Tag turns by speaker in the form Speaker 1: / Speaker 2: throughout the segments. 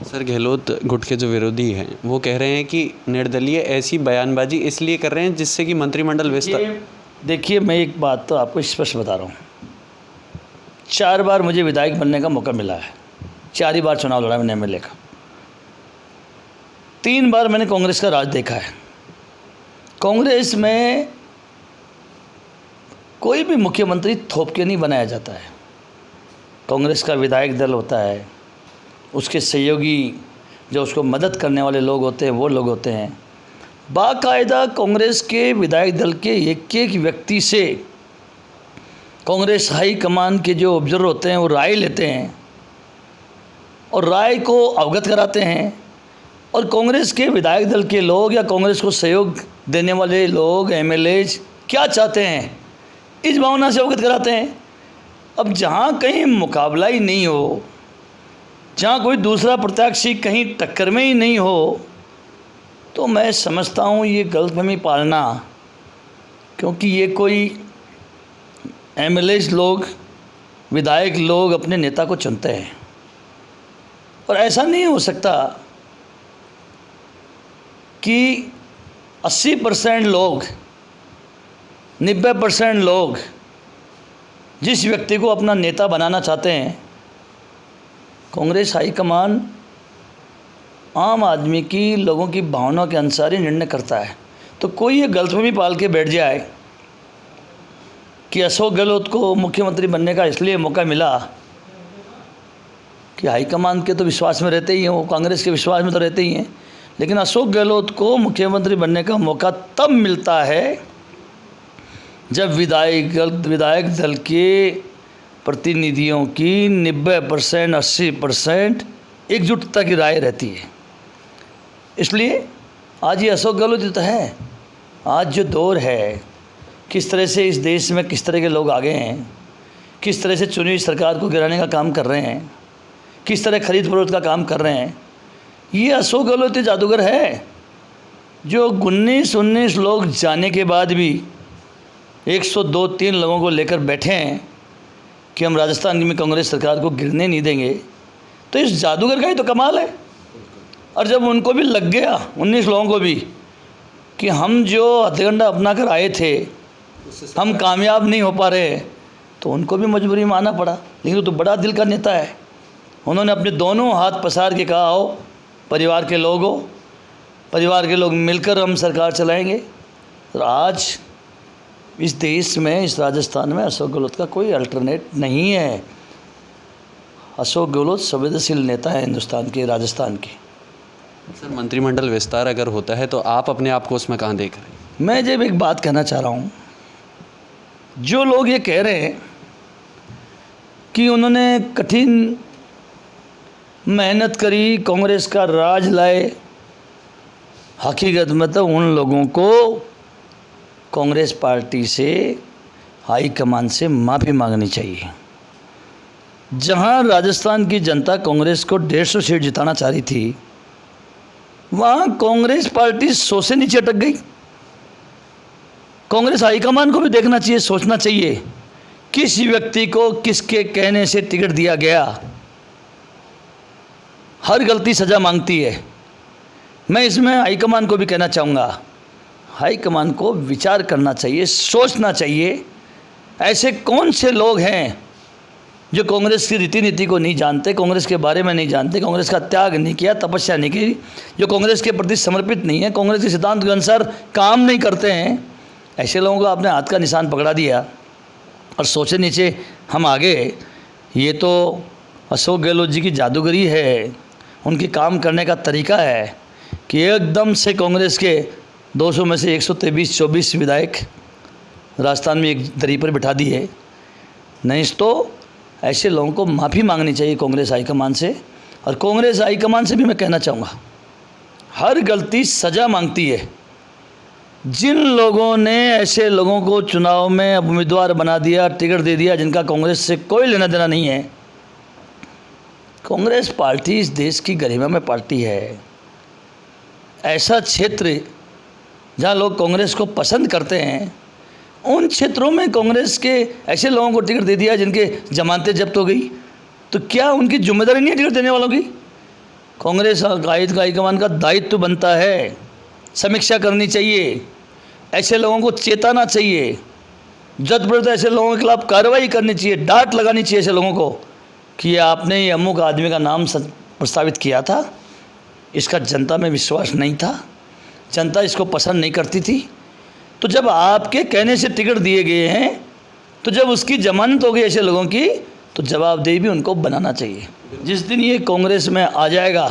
Speaker 1: Sir, Gehlot गुट के जो विरोधी हैं वो कह रहे हैं कि निर्दलीय ऐसी बयानबाजी इसलिए कर रहे हैं जिससे कि मंत्रिमंडल विस्तार।
Speaker 2: देखिए, मैं एक बात तो आपको स्पष्ट बता रहा हूँ। 4 बार मुझे विधायक बनने का मौका मिला है, 4 ही बार चुनाव लड़ा मैंने एमएलए का। 3 बार मैंने कांग्रेस का राज देखा है। कांग्रेस में कोई भी मुख्यमंत्री थोप के नहीं बनाया जाता है। कांग्रेस का विधायक दल होता है, उसके सहयोगी जो उसको मदद करने वाले लोग होते हैं वो लोग होते हैं। बाकायदा कांग्रेस के विधायक दल के एक एक व्यक्ति से कांग्रेस हाई कमान के जो ऑब्जर्वर होते हैं वो राय लेते हैं और राय को अवगत कराते हैं, और कांग्रेस के विधायक दल के लोग या कांग्रेस को सहयोग देने वाले लोग एमएलएज क्या चाहते हैं इस भावना से अवगत कराते हैं। अब जहाँ कहीं मुकाबला ही नहीं हो, जहाँ कोई दूसरा प्रत्याशी कहीं टक्कर में ही नहीं हो, तो मैं समझता हूँ ये गलतफहमी पालना, क्योंकि ये कोई एमएलएज लोग, विधायक लोग अपने नेता को चुनते हैं, और ऐसा नहीं हो सकता कि 80% लोग, 90% लोग जिस व्यक्ति को अपना नेता बनाना चाहते हैं, कांग्रेस हाईकमान आम आदमी की, लोगों की भावनाओं के अनुसार ही निर्णय करता है। तो कोई ये गलतफहमी पाल के बैठ जाए कि अशोक गहलोत को मुख्यमंत्री बनने का इसलिए मौका मिला कि हाईकमान के तो विश्वास में रहते ही हैं, वो कांग्रेस के विश्वास में तो रहते ही हैं, लेकिन अशोक गहलोत को मुख्यमंत्री बनने का मौका तब मिलता है जब विधायक दल के प्रतिनिधियों की 90% 80% एकजुटता की राय रहती है। इसलिए आज ये अशोक गहलोत जो है, आज जो दौर है, किस तरह से इस देश में किस तरह के लोग आ गए हैं, किस तरह से चुनी हुई सरकार को गिराने का काम कर रहे हैं, किस तरह खरीद फरोख्त का काम कर रहे हैं, ये अशोक गहलोत जादूगर है जो 19 लोग जाने के बाद भी 102-3 लोगों को लेकर बैठे हैं कि हम राजस्थान में कांग्रेस सरकार को गिरने नहीं देंगे। तो इस जादूगर का ही तो कमाल है। और जब उनको भी लग गया, 19 लोगों को भी, कि हम जो हथकंडा अपना कर आए थे हम कामयाब नहीं हो पा रहे, तो उनको भी मजबूरी में आना पड़ा। लेकिन वो तो बड़ा दिल का नेता है, उन्होंने अपने दोनों हाथ पसार के कहा, आओ परिवार के लोग हो, परिवार के लोग मिलकर हम सरकार चलाएंगे। और आज इस देश में, इस राजस्थान में अशोक गहलोत का कोई अल्टरनेट नहीं है। अशोक गहलोत संवेदनशील नेता है हिंदुस्तान के, राजस्थान के।
Speaker 1: सर, मंत्रिमंडल विस्तार अगर होता है तो आप अपने आप को उसमें कहाँ देख रहे हैं?
Speaker 2: मैं जब एक बात कहना चाह रहा हूँ, जो लोग ये कह रहे हैं कि उन्होंने कठिन मेहनत करी, कांग्रेस का राज लाए, हकीकत में तो उन लोगों को कांग्रेस पार्टी से, हाईकमान से माफ़ी मांगनी चाहिए। जहां राजस्थान की जनता कांग्रेस को 150 सीट जिताना चाह रही थी, वहां कांग्रेस पार्टी 100 से नीचे अटक गई। कांग्रेस हाईकमान को भी देखना चाहिए, सोचना चाहिए किस व्यक्ति को किसके कहने से टिकट दिया गया। हर गलती सज़ा मांगती है। मैं इसमें हाईकमान को भी कहना चाहूँगा, हाईकमान को विचार करना चाहिए, सोचना चाहिए ऐसे कौन से लोग हैं जो कांग्रेस की रीति नीति को नहीं जानते, कांग्रेस के बारे में नहीं जानते, कांग्रेस का त्याग नहीं किया, तपस्या नहीं की, जो कांग्रेस के प्रति समर्पित नहीं है, कांग्रेस के सिद्धांत के अनुसार काम नहीं करते हैं। ऐसे लोगों को आपने हाथ का निशान पकड़ा दिया और सोचे नीचे हम आगे। ये तो अशोक गहलोत जी की जादूगरी है, उनकी काम करने का तरीका है कि एकदम से कांग्रेस के 200 में से 123-24 विधायक राजस्थान में एक दरी पर बिठा दिए। नहीं तो ऐसे लोगों को माफ़ी मांगनी चाहिए कांग्रेस हाईकमान से। और कांग्रेस हाईकमान से भी मैं कहना चाहूँगा, हर गलती सज़ा मांगती है। जिन लोगों ने ऐसे लोगों को चुनाव में उम्मीदवार बना दिया, टिकट दे दिया, जिनका कांग्रेस से कोई लेना देना नहीं है, कांग्रेस पार्टी इस देश की गरिमामय पार्टी है। ऐसा क्षेत्र जहाँ लोग कांग्रेस को पसंद करते हैं, उन क्षेत्रों में कांग्रेस के ऐसे लोगों को टिकट दे दिया जिनके जमानतें जब्त हो गई, तो क्या उनकी जिम्मेदारी नहीं है टिकट देने वालों की? कांग्रेस हाईकमान का दायित्व बनता है, समीक्षा करनी चाहिए, ऐसे लोगों को चेताना चाहिए, जबरदस्त ऐसे लोगों के खिलाफ कार्रवाई करनी चाहिए, डांट लगानी चाहिए ऐसे लोगों को कि आपने ये अमुक आदमी का नाम प्रस्तावित किया था, इसका जनता में विश्वास नहीं था, जनता इसको पसंद नहीं करती थी, तो जब आपके कहने से टिकट दिए गए हैं, तो जब उसकी जमानत हो गई ऐसे लोगों की, तो जवाबदेही भी उनको बनाना चाहिए। जिस दिन ये कांग्रेस में आ जाएगा,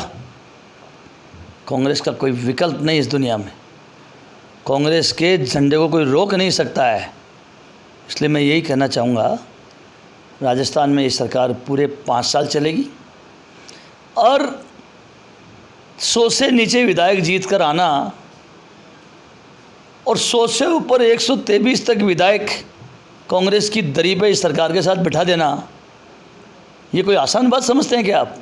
Speaker 2: कांग्रेस का कोई विकल्प नहीं इस दुनिया में, कांग्रेस के झंडे को कोई रोक नहीं सकता है। इसलिए मैं यही कहना चाहूँगा, राजस्थान में ये सरकार पूरे 5 साल चलेगी और 100 से नीचे विधायक जीत कर आना और 100 से ऊपर 123 तक विधायक कांग्रेस की दरी पे इस सरकार के साथ बिठा देना, ये कोई आसान बात समझते हैं क्या आप?